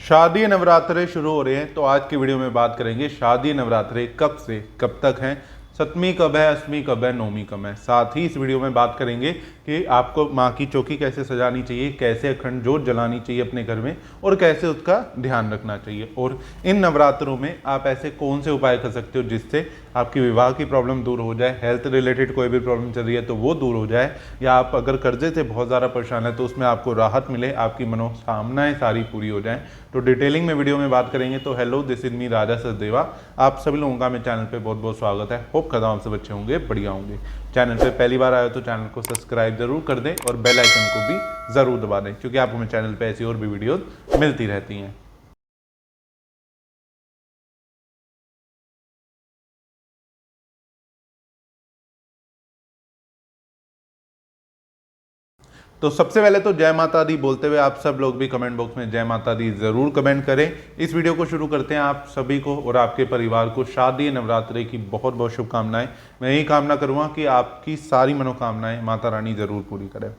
शादी नवरात्रे शुरू हो रहे हैं, तो आज की वीडियो में बात करेंगे शादी नवरात्रे कब से कब तक हैं, सप्तमी कब है, अष्टमी कब है, नवमी कब है। साथ ही इस वीडियो में बात करेंगे कि आपको माँ की चौकी कैसे सजानी चाहिए, कैसे अखंड जोत जलानी चाहिए अपने घर में और कैसे उसका ध्यान रखना चाहिए। और इन नवरात्रों में आप ऐसे कौन से उपाय कर सकते हो जिससे आपकी विवाह की प्रॉब्लम दूर हो जाए, हेल्थ रिलेटेड कोई भी प्रॉब्लम चल रही है तो वो दूर हो जाए, या आप अगर कर्जे से बहुत ज़्यादा परेशान है तो उसमें आपको राहत मिले, आपकी मनोकामनाएं सारी पूरी हो जाएं। तो डिटेलिंग में वीडियो में बात करेंगे। तो हेलो, दिस इज मी राजा सचदेवा। आप सभी लोगों का मेरे चैनल पे बहुत बहुत स्वागत है। होप करता हूँ आप सब अच्छे होंगे, बढ़िया होंगे। चैनल पे पहली बार आए हो तो चैनल को सब्सक्राइब जरूर कर दें और बेल आइकन को भी ज़रूर दबा दें, क्योंकि आपको मेरे चैनल पे ऐसी और भी वीडियोज़ मिलती रहती हैं। तो सबसे पहले तो जय माता दी बोलते हुए आप सब लोग भी कमेंट बॉक्स में जय माता दी जरूर कमेंट करें। इस वीडियो को शुरू करते हैं। आप सभी को और आपके परिवार को शादी नवरात्रि की बहुत बहुत शुभकामनाएं। मैं यही कामना करूंगा कि आपकी सारी मनोकामनाएं माता रानी जरूर पूरी करें।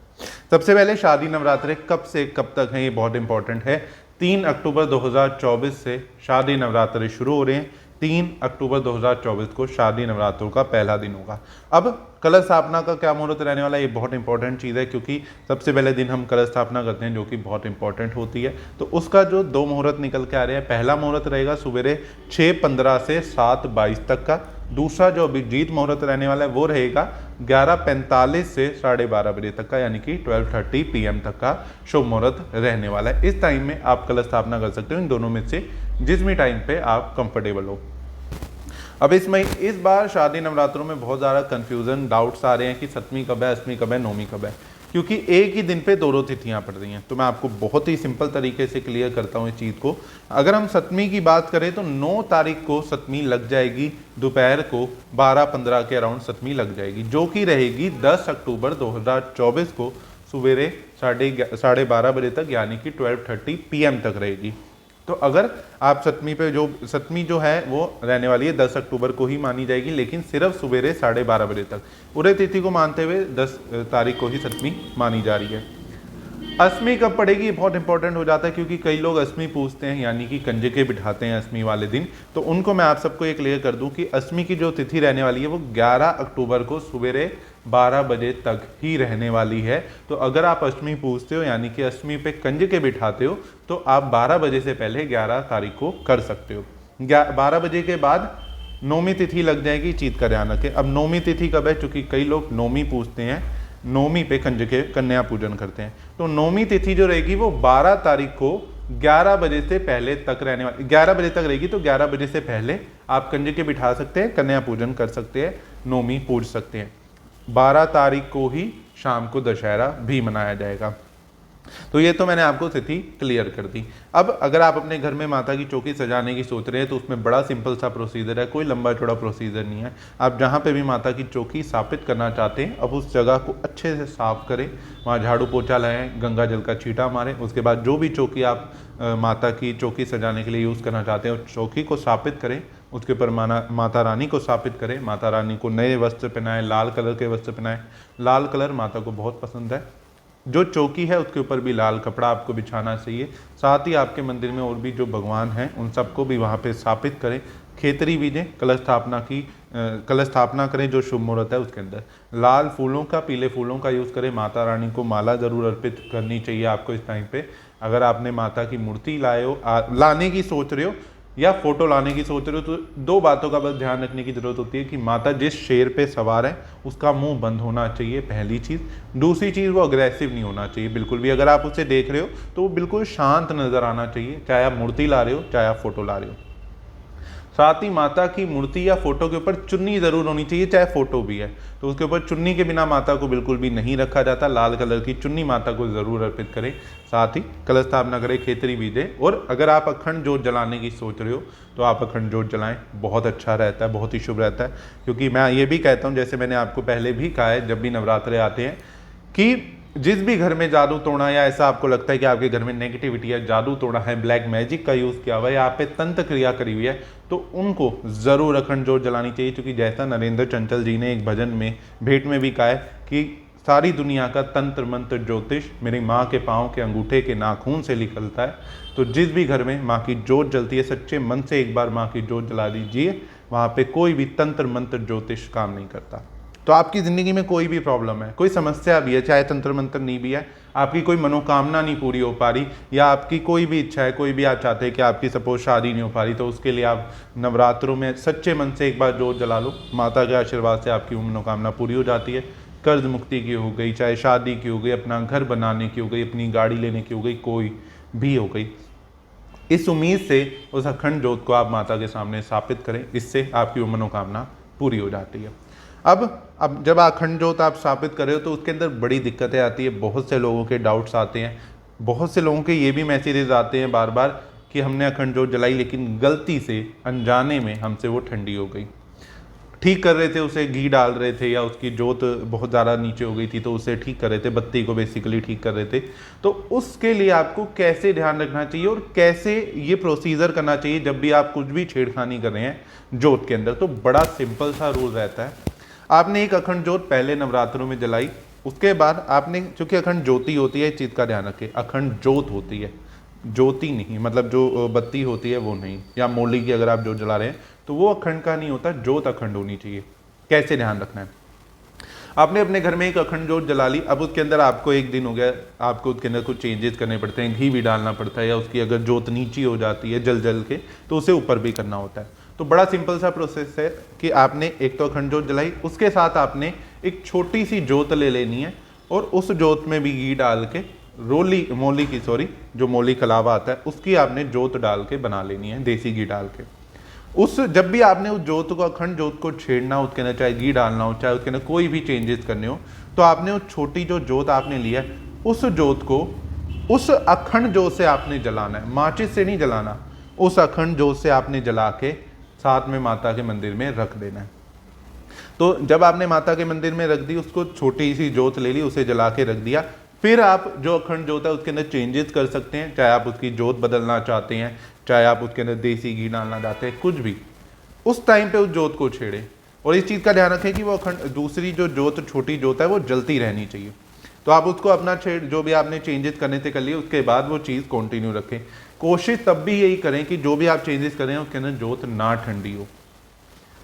सबसे पहले शादी नवरात्रि कब से कब तक है, ये बहुत इंपॉर्टेंट है। 3 अक्टूबर 2024 से शादी नवरात्रि शुरू हो रहे हैं। 3 अक्टूबर 2024 को शादी नवरात्रों का पहला दिन होगा। अब कलश स्थापना का क्या मुहूर्त रहने वाला है, ये बहुत इंपॉर्टेंट चीज़ है, क्योंकि सबसे पहले दिन हम कलश स्थापना करते हैं जो कि बहुत इंपॉर्टेंट होती है। तो उसका जो 2 मुहूर्त निकल के आ रहे हैं, पहला मुहूर्त रहेगा सवेरे 6:15 से 7:22 तक का। दूसरा जो अभिजीत मुहूर्त रहने वाला है वो रहेगा 11:45 से 12:30 बजे तक का, यानी कि 12:30 PM तक का शुभ मुहूर्त रहने वाला है। इस टाइम में आप कलश स्थापना कर सकते हो, इन दोनों में से जिस भी टाइम पे आप कंफर्टेबल हो। अब इस बार शादी नवरात्रों में बहुत ज़्यादा कंफ्यूजन डाउट्स आ रहे हैं कि सप्तमी कब है, अष्टमी कब है, नवमी कब है, क्योंकि एक ही दिन पे दो तिथियां पड़ रही हैं। तो मैं आपको बहुत ही सिंपल तरीके से क्लियर करता हूं इस चीज़ को। अगर हम सप्तमी की बात करें तो 9 तारीख को सप्तमी लग जाएगी, दोपहर को 12:15 के अराउंड सप्तमी लग जाएगी, जो कि रहेगी 10 अक्टूबर 2024 को सवेरे 12:30 बजे तक, यानी कि 12:30 PM तक रहेगी। तो अगर आप सप्तमी जो है वो रहने वाली है 10 अक्टूबर को ही मानी जाएगी, लेकिन सिर्फ सवेरे 12:30 बजे तक। उदय तिथि को मानते हुए 10 तारीख को ही सप्तमी मानी जा रही है। अष्टमी कब पड़ेगी, ये बहुत इंपॉर्टेंट हो जाता है, क्योंकि कई लोग अष्टमी पूछते हैं, यानी कि कंजके बिठाते हैं अष्टमी वाले दिन। तो उनको मैं आप सबको ये क्लियर कर दूं कि अष्टमी की जो तिथि रहने वाली है वो 11 अक्टूबर को सवेरे 12 बजे तक ही रहने वाली है। तो अगर आप अष्टमी पूछते हो, यानी कि अष्टमी पे कंजके बिठाते हो, तो आप 12 बजे से पहले 11 तारीख को कर सकते हो। 12 बजे के बाद नौमी तिथि लग जाएगी, चीत का ध्यान रखें। अब नौमी तिथि कब है, चूंकि कई लोग नौमी पूछते हैं, नौमी पे कंजके कन्या पूजन करते हैं। तो नौमी तिथि जो रहेगी वो 12 तारीख को 11 बजे से पहले तक रहने वाली, 11 बजे तक रहेगी। तो 11 बजे से पहले आप कंजके बिठा सकते हैं, कन्या पूजन कर सकते हैं, नौमी पूज सकते हैं। 12 तारीख को ही शाम को दशहरा भी मनाया जाएगा। तो ये तो मैंने आपको तिथि क्लियर कर दी। अब अगर आप अपने घर में माता की चौकी सजाने की सोच रहे हैं तो उसमें बड़ा सिंपल सा प्रोसीजर है, कोई लंबा चौड़ा प्रोसीजर नहीं है। आप जहाँ पे भी माता की चौकी स्थापित करना चाहते हैं, अब उस जगह को अच्छे से साफ करें, वहाँ झाड़ू पोछा लगाएं, गंगा जल का छींटा मारें। उसके बाद जो भी चौकी आप माता की चौकी सजाने के लिए यूज़ करना चाहते हैं उस चौकी को स्थापित करें, उसके ऊपर माता रानी को स्थापित करें। माता रानी को नए वस्त्र पहनाएं, लाल कलर के वस्त्र पहनाएं। लाल कलर माता को बहुत पसंद है। जो चौकी है उसके ऊपर भी लाल कपड़ा आपको बिछाना चाहिए। साथ ही आपके मंदिर में और भी जो भगवान हैं उन सबको भी वहाँ पे स्थापित करें। खेतरी बीजें, कलश स्थापना करें जो शुभ मुहूर्त है उसके अंदर। लाल फूलों का, पीले फूलों का यूज़ करें। माता रानी को माला जरूर अर्पित करनी चाहिए आपको इस टाइम पे। अगर आपने माता की मूर्ति लाने की सोच रहे हो या फोटो लाने की सोच रहे हो, तो 2 बातों का बस ध्यान रखने की जरूरत होती है कि माता जिस शेर पे सवार है उसका मुंह बंद होना चाहिए, पहली चीज़। दूसरी चीज़, वो अग्रेसिव नहीं होना चाहिए बिल्कुल भी। अगर आप उसे देख रहे हो तो वो बिल्कुल शांत नजर आना चाहिए, चाहे आप मूर्ति ला रहे हो चाहे आप फोटो ला रहे हो। साथ ही माता की मूर्ति या फोटो के ऊपर चुन्नी जरूर होनी चाहिए, चाहे फोटो भी है तो उसके ऊपर चुन्नी के बिना माता को बिल्कुल भी नहीं रखा जाता। लाल कलर की चुन्नी माता को जरूर अर्पित करें। साथ ही कलश स्थापना करें, खेतरी बीजें। और अगर आप अखंड जोत जलाने की सोच रहे हो तो आप अखंड जोत जलाएं, बहुत अच्छा रहता है, बहुत ही शुभ रहता है। क्योंकि मैं ये भी कहता हूँ, जैसे मैंने आपको पहले भी कहा है जब भी नवरात्रे आते हैं, कि जिस भी घर में जादू टोना या ऐसा आपको लगता है कि आपके घर में नेगेटिविटी है, जादू टोना है, ब्लैक मैजिक का यूज़ किया हुआ है या आप पे तंत्र क्रिया करी हुई है, तो उनको ज़रूर अखंड जोत जलानी चाहिए। क्योंकि जैसा नरेंद्र चंचल जी ने एक भजन में भेंट में भी कहा है कि सारी दुनिया का तंत्र मंत्र ज्योतिष मेरी माँ के पाँव के अंगूठे के नाखून से निकलता है। तो जिस भी घर में माँ की जोत जलती है, सच्चे मन से एक बार माँ की जोत जला दीजिए, वहाँ पे कोई भी तंत्र मंत्र ज्योतिष काम नहीं करता। तो आपकी ज़िंदगी में कोई भी प्रॉब्लम है, कोई समस्या भी है, चाहे तंत्र मंत्र नहीं भी है, आपकी कोई मनोकामना नहीं पूरी हो पा रही, या आपकी कोई भी इच्छा है, कोई भी आप चाहते हैं कि आपकी सपोज शादी नहीं हो पा रही, तो उसके लिए आप नवरात्रों में सच्चे मन से एक बार जोत जला लो। माता के आशीर्वाद से आपकी मनोकामना पूरी हो जाती है। कर्ज मुक्ति की हो गई, चाहे शादी की हो गई, अपना घर बनाने की हो गई, अपनी गाड़ी लेने की हो गई, कोई भी हो गई। इस उम्मीद से उस अखंड जोत को आप माता के सामने स्थापित करें, इससे आपकी वो मनोकामना पूरी हो जाती है। अब जब अखंड जोत आप स्थापित कर रहे हो तो उसके अंदर बड़ी दिक्कतें आती है, बहुत से लोगों के डाउट्स आते हैं, बहुत से लोगों के ये भी मैसेजेस आते हैं बार बार कि हमने अखंड जोत जलाई लेकिन गलती से अनजाने में हमसे वो ठंडी हो गई। ठीक कर रहे थे, उसे घी डाल रहे थे, या उसकी जोत बहुत ज़्यादा नीचे हो गई थी तो उसे ठीक कर रहे थे, बत्ती को बेसिकली ठीक कर रहे थे। तो उसके लिए आपको कैसे ध्यान रखना चाहिए और कैसे ये प्रोसीजर करना चाहिए जब भी आप कुछ भी छेड़खानी कर रहे हैं जोत के अंदर, तो बड़ा सिंपल सा रूल रहता है। आपने एक अखंड जोत पहले नवरात्रों में जलाई, उसके बाद आपने, चूंकि अखंड ज्योति होती है, इस चीज़ का ध्यान रखें, अखंड जोत होती है, ज्योति नहीं, मतलब जो बत्ती होती है वो नहीं, या मोली की अगर आप जोत जला रहे हैं तो वो अखंड का नहीं होता, जोत अखंड होनी चाहिए। कैसे ध्यान रखना है, आपने अपने घर में एक अखंड जोत जला ली, अब उसके अंदर आपको एक दिन हो गया, आपको उसके अंदर कुछ चेंजेस करने पड़ते हैं, घी भी डालना पड़ता है, या उसकी अगर जोत नीची हो जाती है जल जल के तो उसे ऊपर भी करना होता है। तो बड़ा सिंपल सा प्रोसेस है कि आपने एक तो अखंड जोत जलाई, उसके साथ आपने एक छोटी सी जोत ले लेनी है और उस जोत में भी घी डाल के जो मोली कलावा आता है उसकी आपने जोत डाल के बना लेनी है, देसी घी डाल के। जब भी आपने उस जोत को, अखंड जोत को छेड़ना, उसके अंदर चाहे घी डालना हो, चाहे उसके अंदर कोई भी चेंजेस करने हो, तो आपने उस छोटी जो जोत आपने लिया है, उस जोत को उस अखंड जोत से आपने जलाना है, माचिस से नहीं जलाना, उस अखंड जोत से आपने जला के साथ में माता के मंदिर में रख देना है। तो जब आपने माता के मंदिर में रख दी, उसको छोटी सी जोत ले ली, उसे जला के रख दिया, फिर आप जो अखंड जोत है उसके अंदर चेंजेस कर सकते हैं, चाहे आप उसकी जोत बदलना चाहते हैं, चाहे आप उसके अंदर देसी घी डालना चाहते हैं, कुछ भी, उस टाइम पे उस जोत को छेड़ें। और इस चीज़ का ध्यान रखें कि वो अखंड, दूसरी जो जोत, छोटी जोत है, वो जलती रहनी चाहिए। तो आप उसको अपना जो भी आपने चेंजेस करने थे कर लिए, उसके बाद वो चीज़ कंटिन्यू रखें। कोशिश तब भी यही करें कि जो भी आप चेंजेस करें उसके अंदर जोत ना ठंडी हो।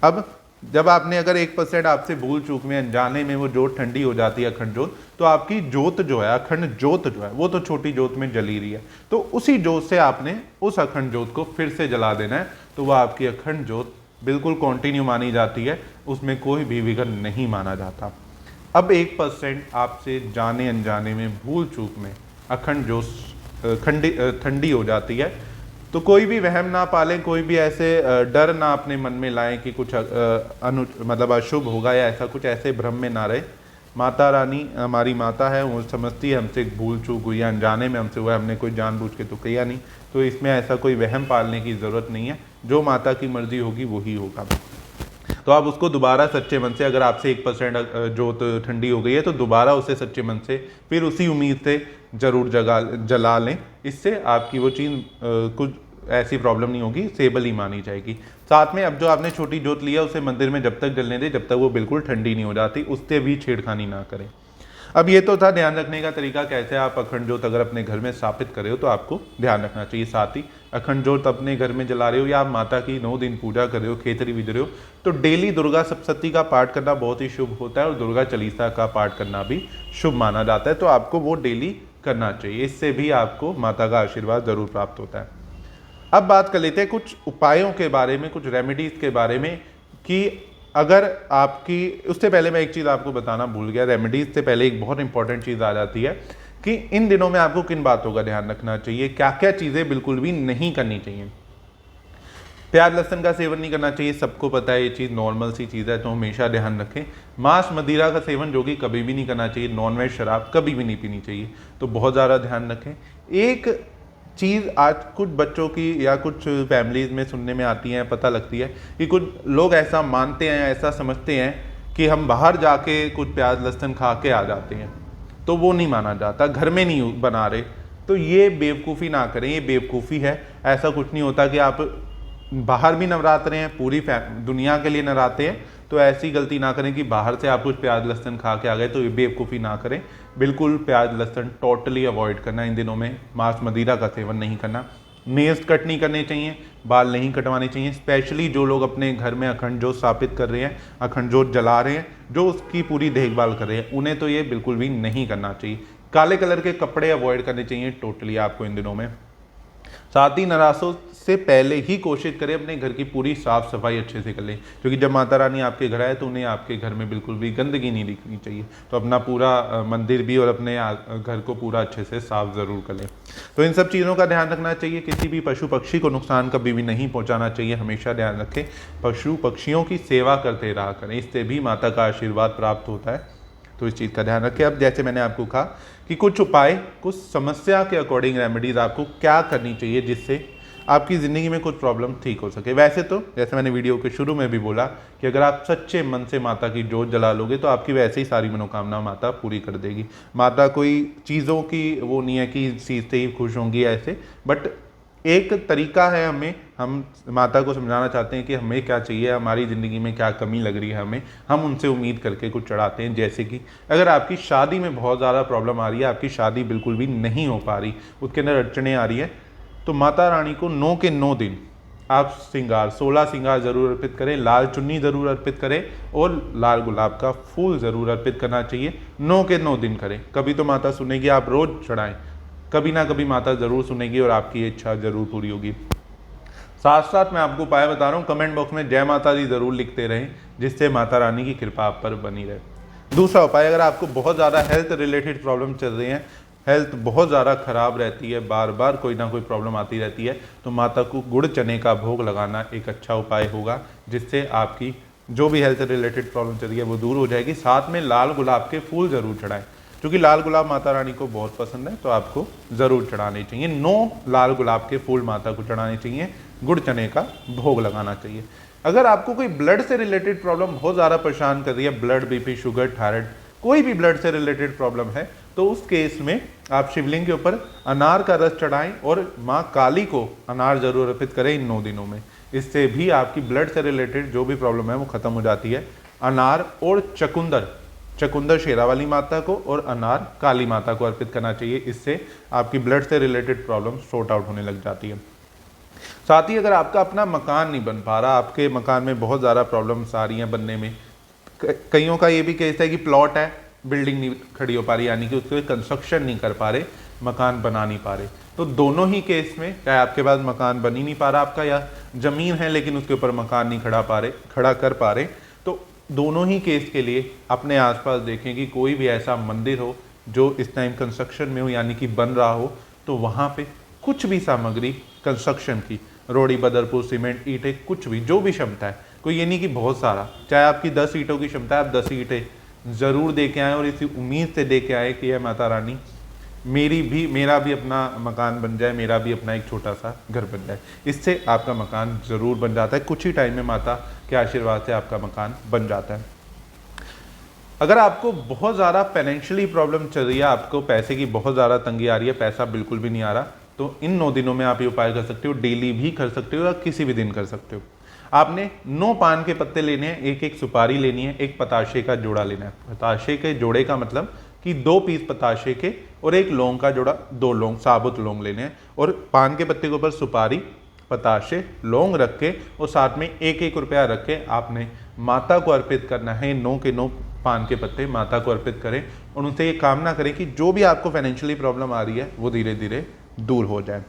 अब जब आपने अगर 1% आपसे भूल चूक में, अनजाने में वो जोत ठंडी हो जाती है, अखंड जोत, तो आपकी जोत जो है, अखंड जोत जो है, वो तो छोटी जोत में जली रही है, तो उसी जोत से आपने उस अखंड जोत को फिर से जला देना है। तो वह आपकी अखंड जोत बिल्कुल कंटिन्यू मानी जाती है, उसमें कोई भी विघ्न नहीं माना जाता। अब 1% आपसे जाने अनजाने में, भूल चूक में अखंड जोत ठंडी हो जाती है, तो कोई भी वहम ना पालें, कोई भी ऐसे डर ना अपने मन में लाएं कि कुछ मतलब अशुभ होगा या ऐसा कुछ, ऐसे भ्रम में ना रहे। माता रानी हमारी माता है, वो समझती है हमसे भूल चूक हुई है, अनजाने में हमसे हुआ है, हमने कोई जानबूझ के तो किया नहीं, तो इसमें ऐसा कोई वहम पालने की ज़रूरत नहीं है। जो माता की मर्जी होगी वही होगा। तो आप उसको दोबारा सच्चे मन से, अगर आपसे 1% जोत ठंडी हो गई है तो दोबारा उसे सच्चे मन से फिर उसी उम्मीद से ज़रूर जला लें। इससे आपकी वो चीज़ कुछ ऐसी प्रॉब्लम नहीं होगी, स्टेबल ही मानी जाएगी। साथ में अब जो आपने छोटी जोत लिया उसे मंदिर में जब तक जलने दें जब तक वो बिल्कुल ठंडी नहीं हो जाती, उससे भी छेड़खानी ना करें। अब ये तो था ध्यान रखने का तरीका, कैसे आप अखंड जोत अगर अपने घर में स्थापित कर रहे हो तो आपको ध्यान रखना चाहिए। साथ ही अखंड जोत अपने घर में जला रहे हो या आप माता की 9 दिन पूजा कर रहे हो, खेतरी विध रहे हो, तो डेली दुर्गा सप्तशती का पाठ करना बहुत ही शुभ होता है और दुर्गा चालीसा का पाठ करना भी शुभ माना जाता है, तो आपको वो डेली करना चाहिए। इससे भी आपको माता का आशीर्वाद जरूर प्राप्त होता है। अब बात कर लेते हैं कुछ उपायों के बारे में, कुछ रेमेडीज के बारे में, कि अगर आपकी, उससे पहले मैं एक चीज़ आपको बताना भूल गया, रेमेडीज से पहले एक बहुत इंपॉर्टेंट चीज़ आ जाती है कि इन दिनों में आपको किन बातों का ध्यान रखना चाहिए, क्या क्या चीज़ें बिल्कुल भी नहीं करनी चाहिए। प्याज लहसुन का सेवन नहीं करना चाहिए, सबको पता है ये चीज़ नॉर्मल सी चीज़ है, तो हमेशा ध्यान रखें। मांस मदिरा का सेवन जो कि कभी भी नहीं करना चाहिए, नॉनवेज शराब कभी भी नहीं पीनी चाहिए, तो बहुत ज़्यादा ध्यान रखें। एक चीज़ आज कुछ बच्चों की या कुछ फैमिलीज़ में सुनने में आती है, पता लगती है कि कुछ लोग ऐसा मानते हैं, ऐसा समझते हैं कि हम बाहर जाके कुछ प्याज लहसुन खा के आ जाते हैं, तो वो नहीं माना जाता, घर में नहीं बना रहे, तो ये बेवकूफ़ी ना करें, ये बेवकूफ़ी है। ऐसा कुछ नहीं होता कि आप बाहर भी नवरात्रे हैं, पूरी दुनिया के लिए नवरात्रे हैं, तो ऐसी गलती ना करें कि बाहर से आप कुछ प्याज लहसुन खा के आ गए, तो ये बेवकूफ़ी ना करें। बिल्कुल प्याज लहसुन टोटली अवॉइड करना इन दिनों में, मांस मदिरा का सेवन नहीं करना, नेल्स कट नहीं करने चाहिए, बाल नहीं कटवाने चाहिए। स्पेशली जो लोग अपने घर में अखंड जोत स्थापित कर रहे हैं, अखंड जोत जला रहे हैं, जो उसकी पूरी देखभाल कर रहे हैं, उन्हें तो ये बिल्कुल भी नहीं करना चाहिए। काले कलर के कपड़े अवॉइड करने चाहिए टोटली आपको इन दिनों में। साथ ही नरासों से पहले ही कोशिश करें अपने घर की पूरी साफ सफाई अच्छे से कर लें, क्योंकि जब माता रानी आपके घर आए तो उन्हें आपके घर में बिल्कुल भी गंदगी नहीं दिखनी चाहिए। तो अपना पूरा मंदिर भी और अपने घर को पूरा अच्छे से साफ ज़रूर कर लें। तो इन सब चीज़ों का ध्यान रखना चाहिए। किसी भी पशु पक्षी को नुकसान कभी भी नहीं पहुँचाना चाहिए। हमेशा ध्यान रखें, पशु पक्षियों की सेवा करते रहा करें, इससे भी माता का आशीर्वाद प्राप्त होता है। तो इस चीज़ का ध्यान रखें। अब जैसे मैंने आपको कहा कि कुछ उपाय, कुछ समस्या के अकॉर्डिंग रेमेडीज आपको क्या करनी चाहिए जिससे आपकी ज़िंदगी में कुछ प्रॉब्लम ठीक हो सके। वैसे तो जैसे मैंने वीडियो के शुरू में भी बोला कि अगर आप सच्चे मन से माता की जोत जला लोगे तो आपकी वैसे ही सारी मनोकामना माता पूरी कर देगी। माता कोई चीज़ों की वो नहीं है कि इस चीज़ से ही खुश होंगी ऐसे, बट एक तरीका है, हम माता को समझाना चाहते हैं कि हमें क्या चाहिए, हमारी ज़िंदगी में क्या कमी लग रही है हमें, हम उनसे उम्मीद करके कुछ चढ़ाते हैं। जैसे कि अगर आपकी शादी में बहुत ज़्यादा प्रॉब्लम आ रही है, आपकी शादी बिल्कुल भी नहीं हो पा रही, उसके अंदर अड़चने आ रही है, तो माता रानी को 9 के 9 दिन आप श्रृंगार 16 श्रृंगार ज़रूर अर्पित करें, लाल चुन्नी ज़रूर अर्पित करें और लाल गुलाब का फूल ज़रूर अर्पित करना चाहिए। 9 के 9 दिन करें। कभी तो माता सुनेगी, आप रोज़ चढ़ाएं, कभी ना कभी माता ज़रूर सुनेगी और आपकी इच्छा ज़रूर पूरी होगी। साथ साथ मैं आपको उपाय बता रहा हूँ, कमेंट बॉक्स में जय माता दी ज़रूर लिखते रहें, जिससे माता रानी की कृपा आप पर बनी रहे। दूसरा उपाय, अगर आपको बहुत ज़्यादा हेल्थ रिलेटेड प्रॉब्लम चल रही है, हेल्थ बहुत ज़्यादा ख़राब रहती है, बार बार कोई ना कोई प्रॉब्लम आती रहती है, तो माता को गुड़ चने का भोग लगाना एक अच्छा उपाय होगा, जिससे आपकी जो भी हेल्थ रिलेटेड प्रॉब्लम चल रही है वो दूर हो जाएगी। साथ में लाल गुलाब के फूल ज़रूर चढ़ाएं, क्योंकि लाल गुलाब माता रानी को बहुत पसंद है, तो आपको ज़रूर चढ़ाने चाहिए। 9 लाल गुलाब के फूल माता को चढ़ाने चाहिए, गुड़ चने का भोग लगाना चाहिए। अगर आपको कोई ब्लड से रिलेटेड प्रॉब्लम बहुत ज़्यादा परेशान कर रही है, ब्लड, बीपी, शुगर, थायराइड, कोई भी ब्लड से रिलेटेड प्रॉब्लम है, तो उस केस में आप शिवलिंग के ऊपर अनार का रस चढ़ाएं और माँ काली को अनार जरूर अर्पित करें इन 9 दिनों में। इससे भी आपकी ब्लड से रिलेटेड जो भी प्रॉब्लम है वो खत्म हो जाती है। अनार और चकुंदर शेरावाली माता को और अनार काली माता को अर्पित करना चाहिए। इससे आपकी ब्लड से रिलेटेड प्रॉब्लम सॉर्ट आउट होने लग जाती है। साथ ही अगर आपका अपना मकान नहीं बन पा रहा, आपके मकान में बहुत ज़्यादा प्रॉब्लम्स आ रही हैं बनने में, कईयों का ये भी केस है कि प्लॉट है, बिल्डिंग नहीं खड़ी हो पा रही, यानी कि उसके कंस्ट्रक्शन नहीं कर पा रहे, मकान बना नहीं पा रहे, तो दोनों ही केस में, चाहे आपके पास मकान बन ही नहीं पा रहा आपका, या ज़मीन है लेकिन उसके ऊपर मकान नहीं खड़ा कर पा रहे, तो दोनों ही केस के लिए अपने आसपास देखें कि कोई भी ऐसा मंदिर हो जो इस टाइम कंस्ट्रक्शन में हो, यानी कि बन रहा हो, तो वहाँ पे कुछ भी सामग्री कंस्ट्रक्शन की, रोड़ी, बदरपुर, सीमेंट, ईंटें, कुछ भी, जो भी क्षमता है, कोई ये नहीं कि बहुत सारा, चाहे आपकी 10 ईंटों की क्षमता है, आप 10 ईंटें ज़रूर दे के आएँ और इसी उम्मीद से दे के आए कि यह माता रानी मेरा भी अपना मकान बन जाए, मेरा भी अपना एक छोटा सा घर बन जाए। इससे आपका मकान ज़रूर बन जाता है, कुछ ही टाइम में माता के आशीर्वाद से आपका मकान बन जाता है। अगर आपको बहुत ज़्यादा फाइनेंशियली प्रॉब्लम चल रही है, आपको पैसे की बहुत ज़्यादा तंगी आ रही है, पैसा बिल्कुल भी नहीं आ रहा, तो इन 9 दिनों में आप ये उपाय कर सकते हो। डेली भी कर सकते हो या किसी भी दिन कर सकते हो। आपने 9 पान के पत्ते लेने हैं, एक सुपारी लेनी है, एक पताशे का जोड़ा लेना है। पताशे के जोड़े का मतलब कि 2 पीस पताशे के और एक लौंग का जोड़ा, 2 लौंग, साबुत लौंग लेने हैं, और पान के पत्ते के ऊपर सुपारी, पताशे, लौंग रख के और साथ में 1-1 रुपया रख के आपने माता को अर्पित करना है। 9 के 9 पान के पत्ते माता को अर्पित करें और उनसे ये कामना करें कि जो भी आपको फाइनेंशियली प्रॉब्लम आ रही है वो धीरे धीरे दूर हो जाए।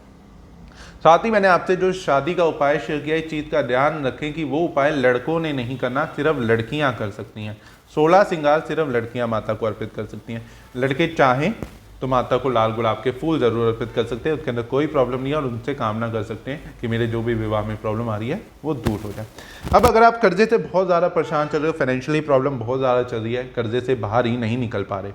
साथ ही मैंने आपसे जो शादी का उपाय शेयर किया, इस चीज़ का ध्यान रखें कि वो उपाय लड़कों ने नहीं करना, सिर्फ लड़कियां कर सकती हैं। 16 श्रृंगार सिर्फ लड़कियां माता को अर्पित कर सकती हैं। लड़के चाहें तो माता को लाल गुलाब के फूल ज़रूर अर्पित कर सकते हैं, उसके अंदर कोई प्रॉब्लम नहीं है, और उनसे कामना कर सकते हैं कि मेरे जो भी विवाह में प्रॉब्लम आ रही है वो दूर हो जाए। अब अगर आप कर्जे से बहुत ज़्यादा परेशान चल रहे हो, फाइनेंशियली प्रॉब्लम बहुत ज़्यादा चल रही है, कर्जे से बाहर ही नहीं निकल पा रहे,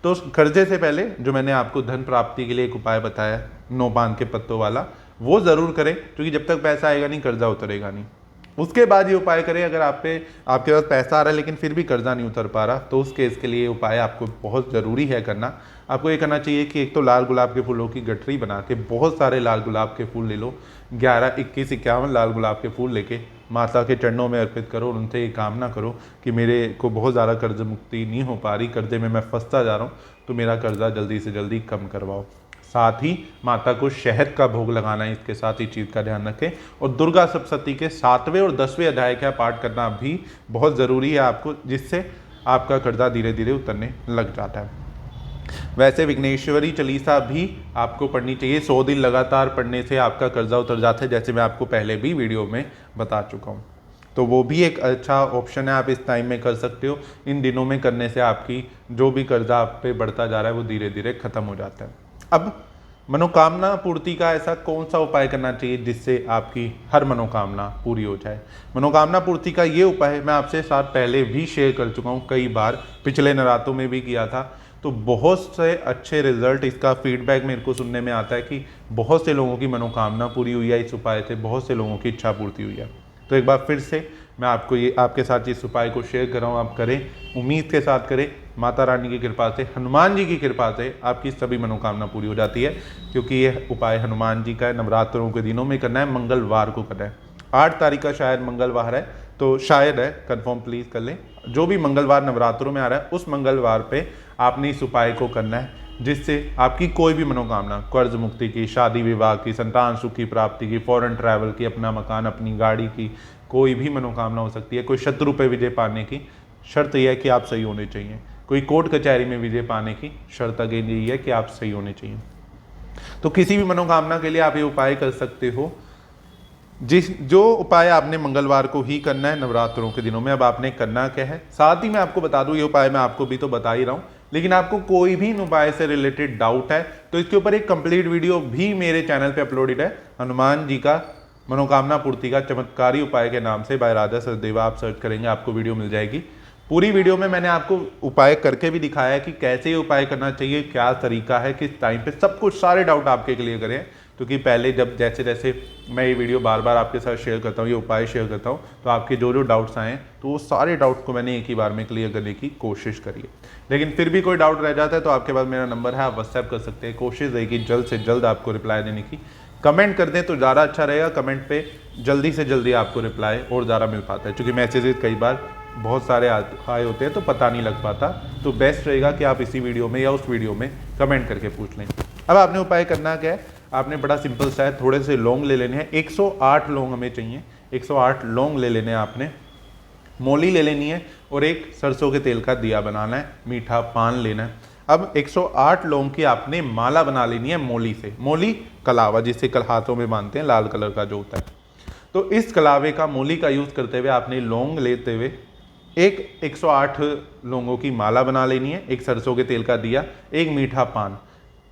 तो उस कर्जे से पहले जो मैंने आपको धन प्राप्ति के लिए एक उपाय बताया, 9 पान के पत्तों वाला, वो ज़रूर करें, क्योंकि जब तक पैसा आएगा नहीं कर्जा उतरेगा नहीं। उसके बाद ये उपाय करें, अगर आपके पास पैसा आ रहा है लेकिन फिर भी कर्जा नहीं उतर पा रहा, तो उस केस के लिए उपाय आपको बहुत ज़रूरी है करना। आपको ये करना चाहिए कि एक तो लाल गुलाब के फूलों की गठरी बना के बहुत सारे लाल गुलाब के फूल ले लो, 11, 21, 51 लाल गुलाब के फूल लेके माता के चरणों में अर्पित करो और उनसे ये कामना करो कि मेरे को बहुत ज़्यादा कर्ज मुक्ति नहीं हो पा रही, कर्जे में मैं फंसता जा रहा हूँ, तो मेरा कर्जा जल्दी से जल्दी कम करवाओ। साथ ही माता को शहद का भोग लगाना है, इसके साथ ही चीज़ का ध्यान रखें। और दुर्गा सप्तशती के 7वें और 10वें अध्याय का पाठ करना भी बहुत ज़रूरी है आपको, जिससे आपका कर्जा धीरे धीरे उतरने लग जाता है। वैसे विघ्नेश्वरी चालीसा भी आपको पढ़नी चाहिए, 100 दिन लगातार पढ़ने से आपका कर्जा उतर जाता है, जैसे मैं आपको पहले भी वीडियो में बता चुका हूँ। तो वो भी एक अच्छा ऑप्शन है, आप इस टाइम में कर सकते हो। इन दिनों में करने से आपकी जो भी कर्जा आप पे बढ़ता जा रहा है वो धीरे धीरे खत्म हो जाता है। अब मनोकामना पूर्ति का ऐसा कौन सा उपाय करना चाहिए जिससे आपकी हर मनोकामना पूरी हो जाए। मनोकामना पूर्ति का ये उपाय मैं आपसे साथ पहले भी शेयर कर चुका हूँ, कई बार पिछले नवरात्रों में भी किया था। तो बहुत से अच्छे रिजल्ट, इसका फीडबैक मेरे को सुनने में आता है कि बहुत से लोगों की मनोकामना पूरी हुई है इस उपाय से, बहुत से लोगों की इच्छा पूर्ति हुई है। तो एक बार फिर से मैं आपको ये आपके साथ इस उपाय को शेयर कर रहा हूँ, आप करें, उम्मीद के साथ करें। माता रानी की कृपा से, हनुमान जी की कृपा से आपकी सभी मनोकामना पूरी हो जाती है, क्योंकि ये उपाय हनुमान जी का है। नवरात्रों के दिनों में करना है, मंगलवार को करना है। 8 तारीख का शायद मंगलवार है, तो शायद है, कंफर्म प्लीज़ कर लें। जो भी मंगलवार नवरात्रों में आ रहा है उस मंगलवार पे आपने इस उपाय को करना है, जिससे आपकी कोई भी मनोकामना, कर्ज मुक्ति की, शादी विवाह की, संतान सुख की प्राप्ति की, फॉरेन ट्रैवल की, अपना मकान, अपनी गाड़ी की, कोई भी मनोकामना हो सकती है। कोई शत्रु पे विजय पाने की शर्त यह है कि आप सही होने चाहिए। कोई कोर्ट कचहरी में विजय पाने की शर्त अगेन यही है कि आप सही होने चाहिए। तो किसी भी मनोकामना के लिए आप ये उपाय कर सकते हो। जो उपाय आपने मंगलवार को ही करना है नवरात्रों के दिनों में। अब आपने करना क्या है, साथ ही मैं आपको बता दूं, ये उपाय मैं आपको भी तो बता ही रहा हूं, लेकिन आपको कोई भी इन उपाय से रिलेटेड डाउट है तो इसके ऊपर एक कंप्लीट वीडियो भी मेरे चैनल पे अपलोडेड है, हनुमान जी का मनोकामना पूर्ति का चमत्कारी उपाय के नाम से, बाय राजा सचदेवा। आप सर्च करेंगे आपको वीडियो मिल जाएगी। पूरी वीडियो में मैंने आपको उपाय करके भी दिखाया है कि कैसे ये उपाय करना चाहिए, क्या तरीका है, किस टाइम पे, सब कुछ सारे डाउट आपके क्लियर करें। क्योंकि पहले जब जैसे जैसे मैं ये वीडियो बार बार आपके साथ शेयर करता हूँ, ये उपाय शेयर करता हूँ, तो आपके जो जो डाउट्स आए तो वो सारे डाउट्स को मैंने एक ही बार में क्लियर करने की कोशिश करी है। लेकिन फिर भी कोई डाउट रह जाता है तो आपके पास मेरा नंबर है, आप व्हाट्सएप कर सकते हैं। कोशिश रहेगी जल्द से जल्द आपको रिप्लाई देने की। कमेंट कर दें तो ज़्यादा अच्छा रहेगा, कमेंट पे जल्दी से जल्दी आपको रिप्लाई और ज़्यादा मिल पाता है, क्योंकि मैसेजेस कई बार बहुत सारे आए होते हैं तो पता नहीं लग पाता। तो बेस्ट रहेगा कि आप इसी वीडियो में या उस वीडियो में कमेंट करके पूछ लें। अब आपने उपाय करना क्या है, आपने बड़ा सिंपल सा है, थोड़े से लौंग ले लेने हैं। 108 लौंग हमें चाहिए, 108 लौंग ले लेने हैं आपने, मौली ले लेनी है और एक सरसों के तेल का दिया बनाना है, मीठा पान लेना है। अब 108 लौंग की आपने माला बना लेनी है मौली से, मौली कलावा जिसे कल हाथों में बांधते हैं, लाल कलर का जो होता है। तो इस कलावे का, मौली का यूज़ करते हुए आपने लौंग लेते हुए एक 108 लौंगों की माला बना लेनी है, एक सरसों के तेल का दिया, एक मीठा पान,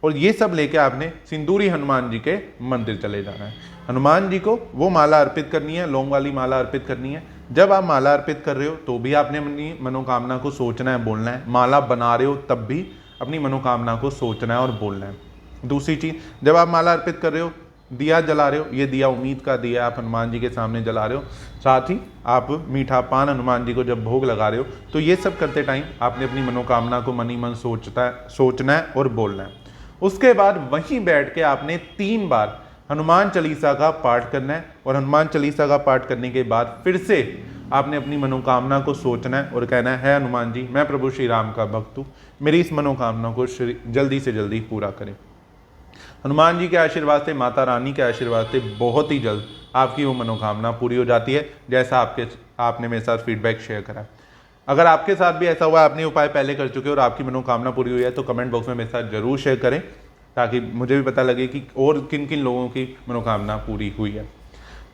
और ये सब लेके आपने सिंदूरी हनुमान जी के मंदिर चले जाना है। हनुमान जी को वो माला अर्पित करनी है, लौंग वाली माला अर्पित करनी है। जब आप माला अर्पित कर रहे हो तो भी आपने अपनी मनोकामना को सोचना है, बोलना है। माला बना रहे हो तब भी अपनी मनोकामना को सोचना है और बोलना है। दूसरी चीज़, जब आप माला अर्पित कर रहे हो, दिया जला रहे हो, ये दिया उम्मीद का दिया आप हनुमान जी के सामने जला रहे हो, साथ ही आप मीठा पान हनुमान जी को जब भोग लगा रहे हो, तो ये सब करते टाइम आपने अपनी मनोकामना को मन ही मन सोचना है और बोलना है। उसके बाद वहीं बैठ के आपने 3 बार हनुमान चालीसा का पाठ करना है, और हनुमान चालीसा का पाठ करने के बाद फिर से आपने अपनी मनोकामना को सोचना है और कहना है हनुमान जी, मैं प्रभु श्री राम का भक्त हूँ, मेरी इस मनोकामना को जल्दी से जल्दी पूरा करें। हनुमान जी के आशीर्वाद से, माता रानी के आशीर्वाद से बहुत ही जल्द आपकी वो मनोकामना पूरी हो जाती है, जैसा आपने मेरे साथ फीडबैक शेयर करा। अगर आपके साथ भी ऐसा हुआ, आपने उपाय पहले कर चुके हो और आपकी मनोकामना पूरी हुई है, तो कमेंट बॉक्स में मेरे साथ जरूर शेयर करें, ताकि मुझे भी पता लगे कि और किन किन लोगों की मनोकामना पूरी हुई है।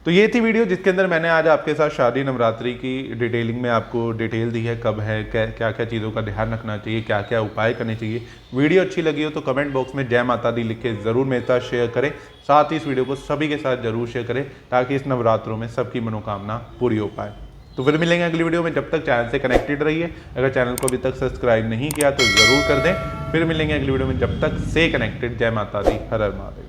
तो ये थी वीडियो जिसके अंदर मैंने आज आपके साथ शारदीय नवरात्रि की डिटेलिंग में आपको डिटेल दी है, कब है, क्या क्या चीज़ों का ध्यान रखना चाहिए, क्या क्या उपाय करने चाहिए। वीडियो अच्छी लगी हो तो कमेंट बॉक्स में जय माता दी लिख के ज़रूर मेरे साथ शेयर करें। साथ ही इस वीडियो को सभी के साथ जरूर शेयर करें, ताकि इस नवरात्रों में सबकी मनोकामना पूरी हो पाए। तो फिर मिलेंगे अगली वीडियो में, जब तक चैनल से कनेक्टेड रहिए। अगर चैनल को अभी तक सब्सक्राइब नहीं किया तो ज़रूर कर दें। फिर मिलेंगे अगली वीडियो में, जब तक से कनेक्टेड। जय माता दी, हर हर महादेव।